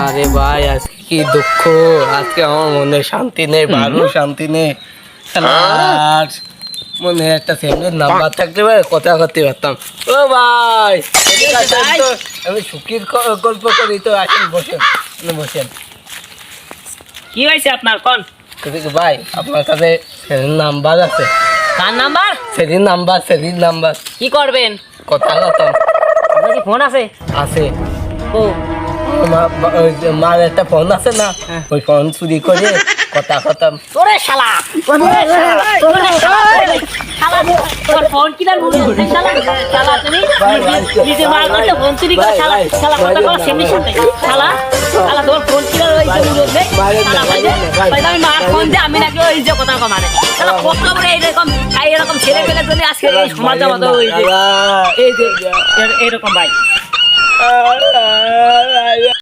আরে ভাই আজকে কি দুঃখ, আজকে আমার মনে শান্তি নেই, ভালো শান্তি নেই। আর মনে হয় একটা ফ্যামিলির নাম্বার থাকতে পারে, কথা করতে পারতাম। ও ভাই এদিকে আসেন তো, আমি সুখীর গল্প করি তো, আসেন বসেন, বসেন। কি হয়েছে আপনার কোন? এদিকে ভাই আপনার কাছে ফ্যামিলির নাম্বার আছে? কার নাম্বার? সেদিন নাম্বার কি করবেন? কথা কথা আপনার কি ফোন আছে? আছে। ও মার একটা ফোন আছে না, ওই ফোন চুরি করে কথা কথাম। ওরে শালা, শালা তোর ফোন কিনার মুড়ি রে শালা, শালা তুমি নিজে মার করতে ফোন চুরি করে শালা, শালা কথা কও সেমনি সাথে শালা, শালা তোর ফোন কিনার ওই যে মুড়ি রে শালা ভাই আমি মার ফোন দে, আমি নাকি ওই যে কথা কমানে শালা কত বড় এইরকম ছেলে পেলে জন্য আজকে এই সমাজ আমাদের ওই যে এই যে এরকম ভাই